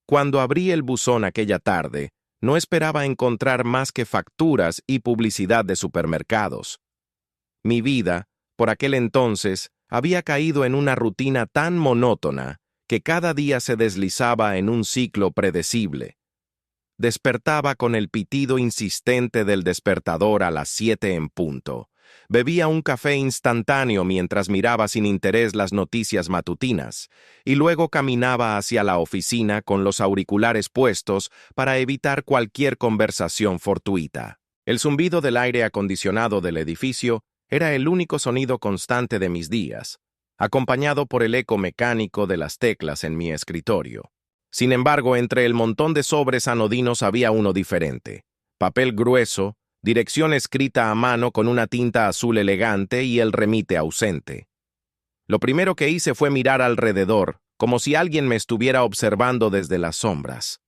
Cuando abrí el buzón aquella tarde, no esperaba encontrar más que facturas y publicidad de supermercados. Mi vida, por aquel entonces, había caído en una rutina tan monótona que cada día se deslizaba en un ciclo predecible. Despertaba con el pitido insistente del despertador a las 7 en punto. Bebía un café instantáneo mientras miraba sin interés las noticias matutinas, y luego caminaba hacia la oficina con los auriculares puestos para evitar cualquier conversación fortuita. El zumbido del aire acondicionado del edificio era el único sonido constante de mis días, acompañado por el eco mecánico de las teclas en mi escritorio. Sin embargo, entre el montón de sobres anodinos había uno diferente: papel grueso, dirección escrita a mano con una tinta azul elegante y el remite ausente. Lo primero que hice fue mirar alrededor, como si alguien me estuviera observando desde las sombras.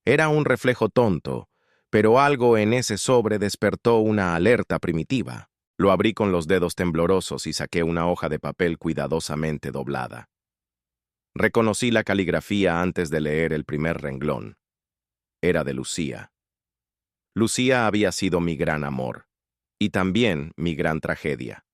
Era un reflejo tonto, pero algo en ese sobre despertó una alerta primitiva. Lo abrí con los dedos temblorosos y saqué una hoja de papel cuidadosamente doblada. Reconocí la caligrafía antes de leer el primer renglón. Era de Lucía. Lucía había sido mi gran amor, y también mi gran tragedia.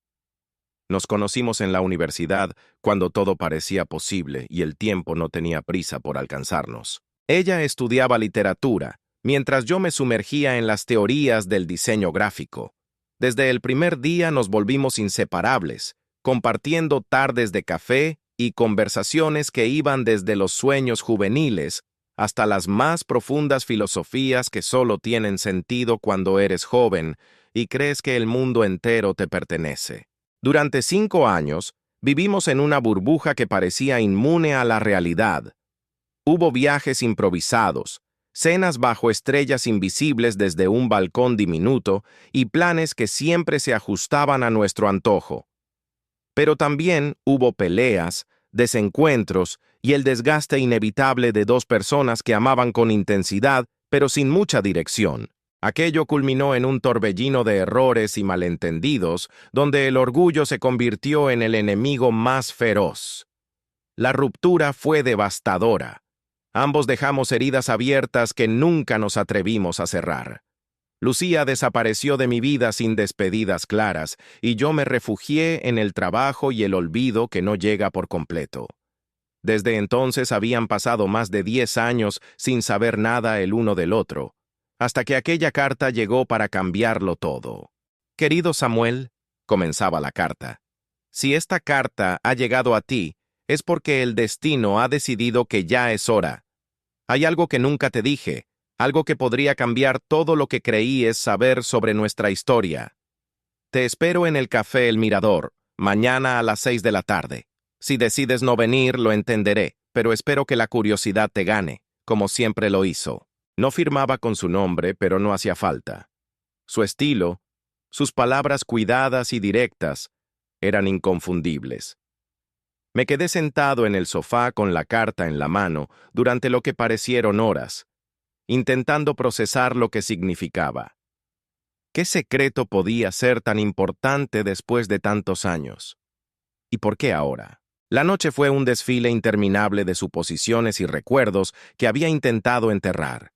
Nos conocimos en la universidad cuando todo parecía posible y el tiempo no tenía prisa por alcanzarnos. Ella estudiaba literatura, mientras yo me sumergía en las teorías del diseño gráfico. Desde el primer día nos volvimos inseparables, compartiendo tardes de café y conversaciones que iban desde los sueños juveniles hasta las más profundas filosofías que solo tienen sentido cuando eres joven y crees que el mundo entero te pertenece. Durante 5 años, vivimos en una burbuja que parecía inmune a la realidad. Hubo viajes improvisados, cenas bajo estrellas invisibles desde un balcón diminuto y planes que siempre se ajustaban a nuestro antojo. Pero también hubo peleas, desencuentros y el desgaste inevitable de dos personas que amaban con intensidad, pero sin mucha dirección. Aquello culminó en un torbellino de errores y malentendidos, donde el orgullo se convirtió en el enemigo más feroz. La ruptura fue devastadora. Ambos dejamos heridas abiertas que nunca nos atrevimos a cerrar. Lucía desapareció de mi vida sin despedidas claras, y yo me refugié en el trabajo y el olvido que no llega por completo. Desde entonces habían pasado más de 10 años sin saber nada el uno del otro, hasta que aquella carta llegó para cambiarlo todo. «Querido Samuel», comenzaba la carta, «si esta carta ha llegado a ti, es porque el destino ha decidido que ya es hora. Hay algo que nunca te dije, algo que podría cambiar todo lo que creíes saber sobre nuestra historia. Te espero en el Café El Mirador, mañana a las 6 de la tarde. Si decides no venir, lo entenderé, pero espero que la curiosidad te gane, como siempre lo hizo». No firmaba con su nombre, pero no hacía falta. Su estilo, sus palabras cuidadas y directas, eran inconfundibles. Me quedé sentado en el sofá con la carta en la mano durante lo que parecieron horas, intentando procesar lo que significaba. ¿Qué secreto podía ser tan importante después de tantos años? ¿Y por qué ahora? La noche fue un desfile interminable de suposiciones y recuerdos que había intentado enterrar.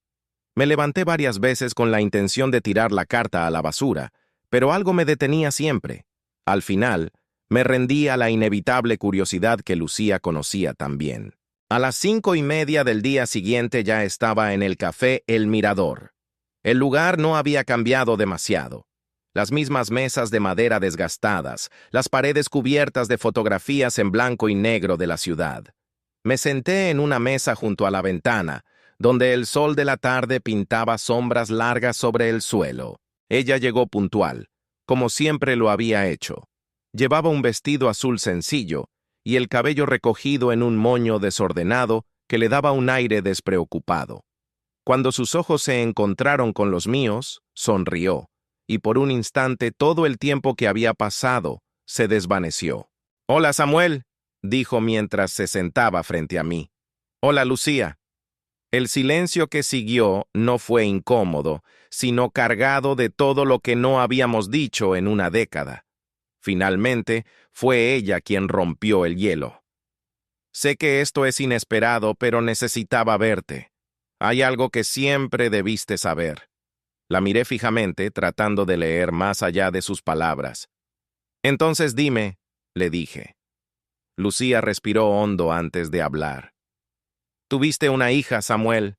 Me levanté varias veces con la intención de tirar la carta a la basura, pero algo me detenía siempre. Al final, me rendí a la inevitable curiosidad que Lucía conocía también. A las 5:30 del día siguiente ya estaba en el Café El Mirador. El lugar no había cambiado demasiado. Las mismas mesas de madera desgastadas, las paredes cubiertas de fotografías en blanco y negro de la ciudad. Me senté en una mesa junto a la ventana, donde el sol de la tarde pintaba sombras largas sobre el suelo. Ella llegó puntual, como siempre lo había hecho. Llevaba un vestido azul sencillo y el cabello recogido en un moño desordenado que le daba un aire despreocupado. Cuando sus ojos se encontraron con los míos, sonrió, y por un instante todo el tiempo que había pasado se desvaneció. «Hola, Samuel», dijo mientras se sentaba frente a mí. «Hola, Lucía». El silencio que siguió no fue incómodo, sino cargado de todo lo que no habíamos dicho en una década. Finalmente, fue ella quien rompió el hielo. Sé que esto es inesperado, pero necesitaba verte. Hay algo que siempre debiste saber. La miré fijamente, tratando de leer más allá de sus palabras. Entonces dime, le dije. Lucía respiró hondo antes de hablar. Tuviste una hija, Samuel.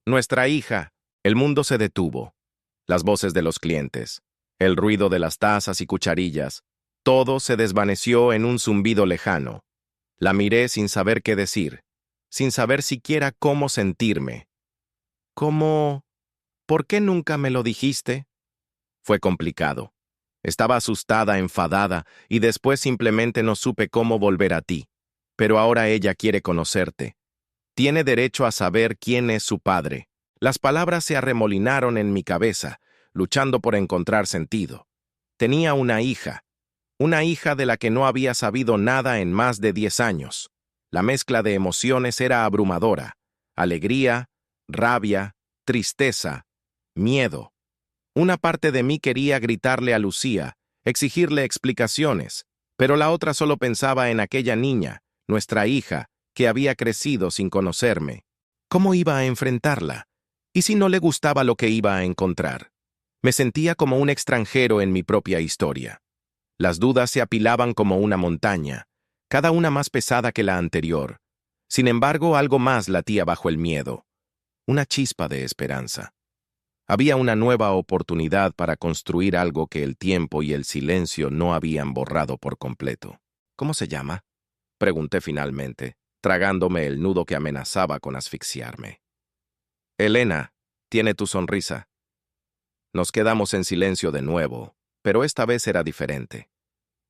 Nuestra hija. El mundo se detuvo. Las voces de los clientes, el ruido de las tazas y cucharillas, todo se desvaneció en un zumbido lejano. La miré sin saber qué decir, sin saber siquiera cómo sentirme. ¿Cómo? ¿Por qué nunca me lo dijiste? Fue complicado. Estaba asustada, enfadada, y después simplemente no supe cómo volver a ti. Pero ahora ella quiere conocerte. Tiene derecho a saber quién es su padre. Las palabras se arremolinaron en mi cabeza, luchando por encontrar sentido. Tenía una hija de la que no había sabido nada en más de 10 años. La mezcla de emociones era abrumadora. Alegría, rabia, tristeza, miedo. Una parte de mí quería gritarle a Lucía, exigirle explicaciones, pero la otra solo pensaba en aquella niña, nuestra hija, que había crecido sin conocerme. ¿Cómo iba a enfrentarla? ¿Y si no le gustaba lo que iba a encontrar? Me sentía como un extranjero en mi propia historia. Las dudas se apilaban como una montaña, cada una más pesada que la anterior. Sin embargo, algo más latía bajo el miedo. Una chispa de esperanza. Había una nueva oportunidad para construir algo que el tiempo y el silencio no habían borrado por completo. ¿Cómo se llama? Pregunté finalmente, tragándome el nudo que amenazaba con asfixiarme. Elena, tiene tu sonrisa. Nos quedamos en silencio de nuevo, pero esta vez era diferente.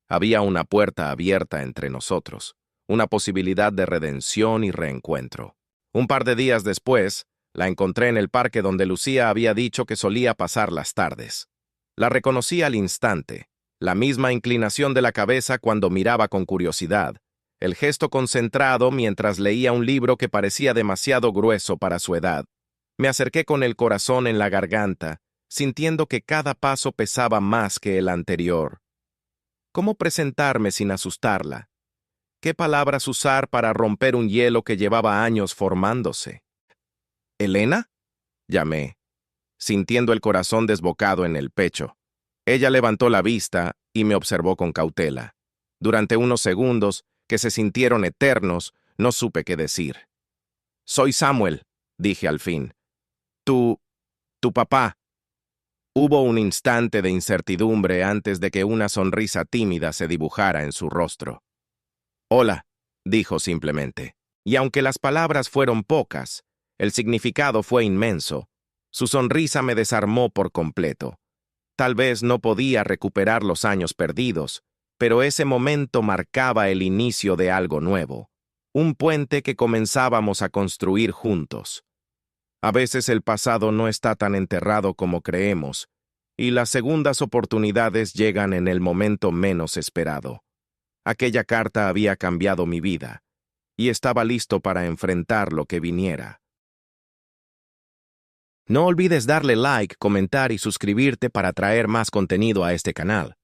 Había una puerta abierta entre nosotros, una posibilidad de redención y reencuentro. Un par de días después, la encontré en el parque donde Lucía había dicho que solía pasar las tardes. La reconocí al instante, la misma inclinación de la cabeza cuando miraba con curiosidad, el gesto concentrado mientras leía un libro que parecía demasiado grueso para su edad. Me acerqué con el corazón en la garganta, sintiendo que cada paso pesaba más que el anterior. ¿Cómo presentarme sin asustarla? ¿Qué palabras usar para romper un hielo que llevaba años formándose? ¿Elena? Llamé, sintiendo el corazón desbocado en el pecho. Ella levantó la vista y me observó con cautela. Durante unos segundos, que se sintieron eternos, no supe qué decir. «Soy Samuel», dije al fin. Tu papá». Hubo un instante de incertidumbre antes de que una sonrisa tímida se dibujara en su rostro. «Hola», dijo simplemente. Y aunque las palabras fueron pocas, el significado fue inmenso. Su sonrisa me desarmó por completo. Tal vez no podía recuperar los años perdidos, pero ese momento marcaba el inicio de algo nuevo, un puente que comenzábamos a construir juntos. A veces el pasado no está tan enterrado como creemos, y las segundas oportunidades llegan en el momento menos esperado. Aquella carta había cambiado mi vida, y estaba listo para enfrentar lo que viniera. No olvides darle like, comentar y suscribirte para traer más contenido a este canal.